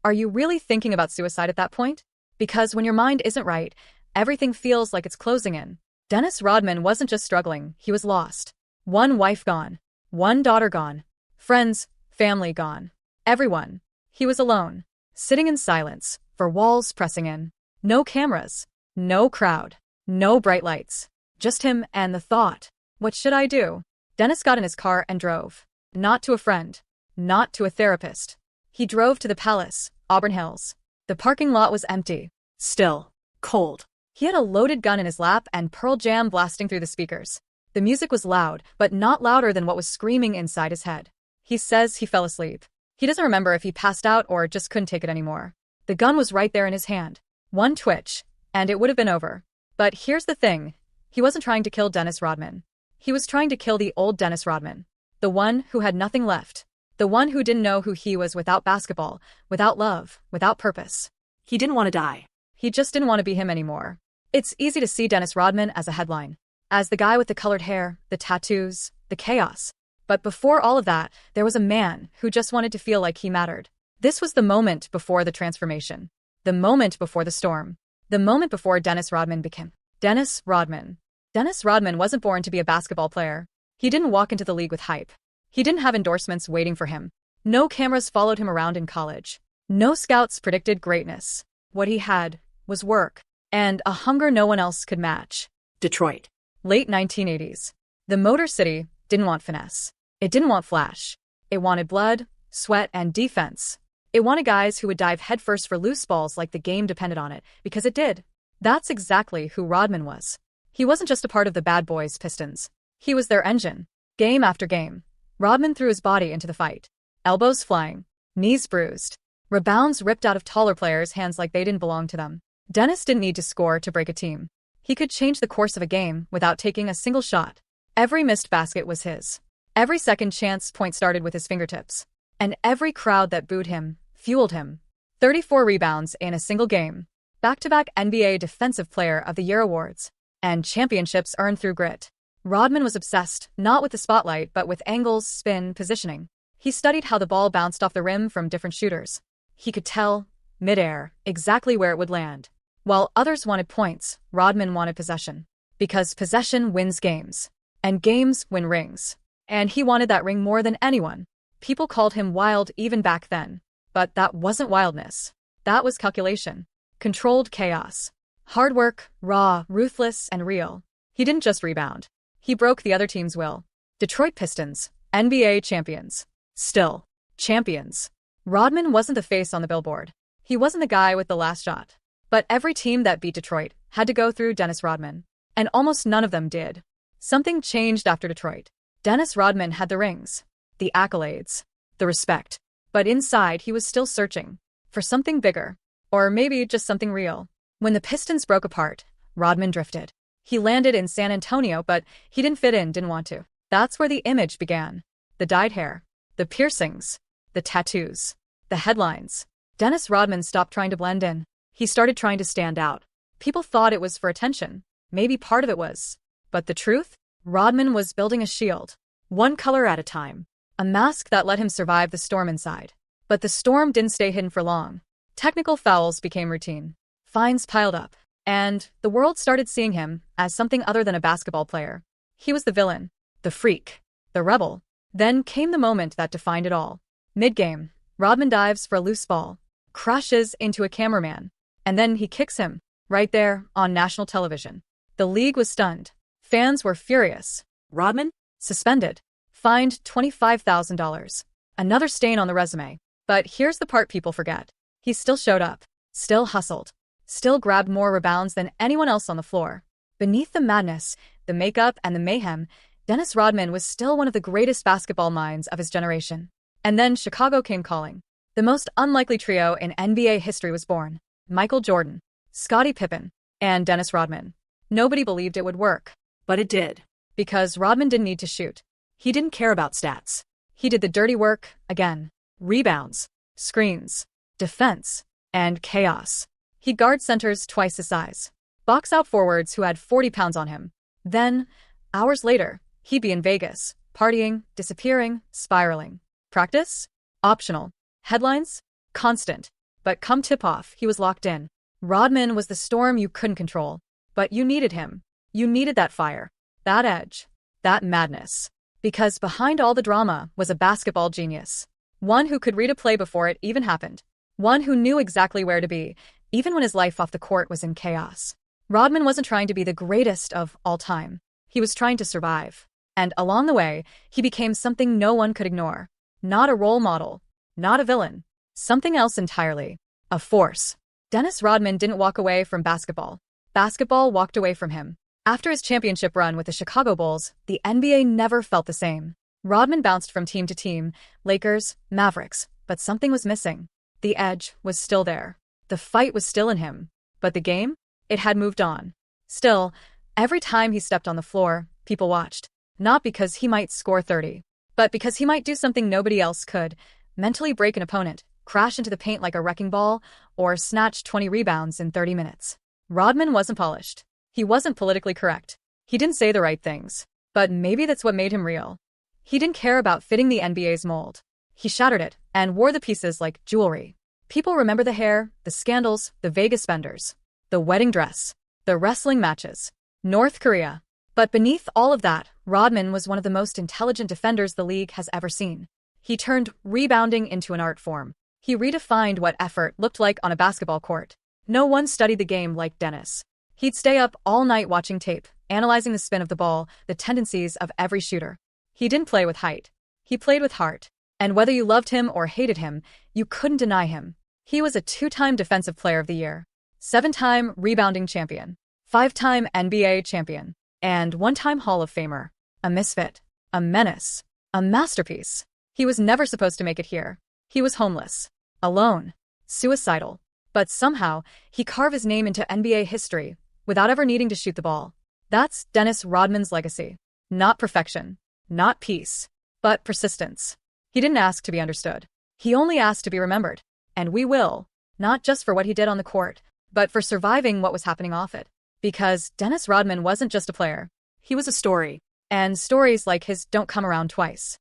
Are you really thinking about suicide at that point? Because when your mind isn't right, everything feels like it's closing in. Dennis Rodman wasn't just struggling, he was lost. One wife gone. One daughter gone. Friends, family gone. Everyone. He was alone. Sitting in silence, for walls pressing in. No cameras. No crowd. No bright lights. Just him and the thought. What should I do? Dennis got in his car and drove. Not to a friend. Not to a therapist. He drove to the Palace, Auburn Hills. The parking lot was empty. Still. Cold. He had a loaded gun in his lap and Pearl Jam blasting through the speakers. The music was loud, but not louder than what was screaming inside his head. He says he fell asleep. He doesn't remember if he passed out or just couldn't take it anymore. The gun was right there in his hand. One twitch, and it would have been over. But here's the thing. He wasn't trying to kill Dennis Rodman. He was trying to kill the old Dennis Rodman. The one who had nothing left. The one who didn't know who he was without basketball, without love, without purpose. He didn't want to die. He just didn't want to be him anymore. It's easy to see Dennis Rodman as a headline. As the guy with the colored hair, the tattoos, the chaos. But before all of that, there was a man who just wanted to feel like he mattered. This was the moment before the transformation. The moment before the storm. The moment before Dennis Rodman became Dennis Rodman. Dennis Rodman wasn't born to be a basketball player. He didn't walk into the league with hype. He didn't have endorsements waiting for him. No cameras followed him around in college. No scouts predicted greatness. What he had was work. And a hunger no one else could match. Detroit. Late 1980s. The Motor City didn't want finesse. It didn't want flash. It wanted blood, sweat, and defense. It wanted guys who would dive headfirst for loose balls like the game depended on it, because it did. That's exactly who Rodman was. He wasn't just a part of the bad boys' Pistons. He was their engine. Game after game, Rodman threw his body into the fight. Elbows flying, knees bruised, rebounds ripped out of taller players' hands like they didn't belong to them. Dennis didn't need to score to break a team. He could change the course of a game without taking a single shot. Every missed basket was his. Every second chance point started with his fingertips. And every crowd that booed him fueled him. 34 rebounds in a single game. Back-to-back NBA Defensive Player of the Year awards. And championships earned through grit. Rodman was obsessed, not with the spotlight, but with angles, spin, positioning. He studied how the ball bounced off the rim from different shooters. He could tell, midair, exactly where it would land. While others wanted points, Rodman wanted possession. Because possession wins games. And games win rings. And he wanted that ring more than anyone. People called him wild even back then. But that wasn't wildness. That was calculation. Controlled chaos. Hard work, raw, ruthless, and real. He didn't just rebound. He broke the other team's will. Detroit Pistons, NBA champions. Still, champions. Rodman wasn't the face on the billboard. He wasn't the guy with the last shot. But every team that beat Detroit had to go through Dennis Rodman. And almost none of them did. Something changed after Detroit. Dennis Rodman had the rings, the accolades, the respect. But inside he was still searching. For something bigger. Or maybe just something real. When the Pistons broke apart, Rodman drifted. He landed in San Antonio, but he didn't fit in, didn't want to. That's where the image began. The dyed hair. The piercings. The tattoos. The headlines. Dennis Rodman stopped trying to blend in. He started trying to stand out. People thought it was for attention. Maybe part of it was. But the truth? Rodman was building a shield. One color at a time. A mask that let him survive the storm inside. But the storm didn't stay hidden for long. Technical fouls became routine. Fines piled up. And the world started seeing him as something other than a basketball player. He was the villain. The freak. The rebel. Then came the moment that defined it all. Mid-game, Rodman dives for a loose ball. Crashes into a cameraman. And then he kicks him. Right there, on national television. The league was stunned. Fans were furious. Rodman? Suspended. Fined $25,000. Another stain on the resume. But here's the part people forget. He still showed up. Still hustled. Still grabbed more rebounds than anyone else on the floor. Beneath the madness, the makeup, and the mayhem, Dennis Rodman was still one of the greatest basketball minds of his generation. And then Chicago came calling. The most unlikely trio in NBA history was born. Michael Jordan, Scottie Pippen, and Dennis Rodman. Nobody believed it would work. But it did. Because Rodman didn't need to shoot. He didn't care about stats. He did the dirty work, again. Rebounds, screens, defense, and chaos. He'd guard centers twice his size. Box out forwards who had 40 pounds on him. Then, hours later, he'd be in Vegas, partying, disappearing, spiraling. Practice? Optional. Headlines? Constant. But come tip-off, he was locked in. Rodman was the storm you couldn't control. But you needed him. You needed that fire. That edge. That madness. Because behind all the drama was a basketball genius. One who could read a play before it even happened. One who knew exactly where to be, even when his life off the court was in chaos. Rodman wasn't trying to be the greatest of all time. He was trying to survive. And along the way, he became something no one could ignore. Not a role model. Not a villain. Something else entirely. A force. Dennis Rodman didn't walk away from basketball. Basketball walked away from him. After his championship run with the Chicago Bulls, the NBA never felt the same. Rodman bounced from team to team, Lakers, Mavericks, but something was missing. The edge was still there. The fight was still in him. But the game? It had moved on. Still, every time he stepped on the floor, people watched. Not because he might score 30, but because he might do something nobody else could. Mentally break an opponent, crash into the paint like a wrecking ball, or snatch 20 rebounds in 30 minutes. Rodman wasn't polished. He wasn't politically correct. He didn't say the right things. But maybe that's what made him real. He didn't care about fitting the NBA's mold. He shattered it and wore the pieces like jewelry. People remember the hair, the scandals, the Vegas spenders, the wedding dress, the wrestling matches, North Korea. But beneath all of that, Rodman was one of the most intelligent defenders the league has ever seen. He turned rebounding into an art form. He redefined what effort looked like on a basketball court. No one studied the game like Dennis. He'd stay up all night watching tape, analyzing the spin of the ball, the tendencies of every shooter. He didn't play with height. He played with heart. And whether you loved him or hated him, you couldn't deny him. He was a 2-time Defensive Player of the Year, 7-time rebounding champion, 5-time NBA champion, and 1-time Hall of Famer. A misfit, a menace, a masterpiece. He was never supposed to make it here. He was homeless, alone, suicidal. But somehow, he carved his name into NBA history without ever needing to shoot the ball. That's Dennis Rodman's legacy. Not perfection, not peace, but persistence. He didn't ask to be understood. He only asked to be remembered. And we will, not just for what he did on the court, but for surviving what was happening off it. Because Dennis Rodman wasn't just a player. He was a story. And stories like his don't come around twice.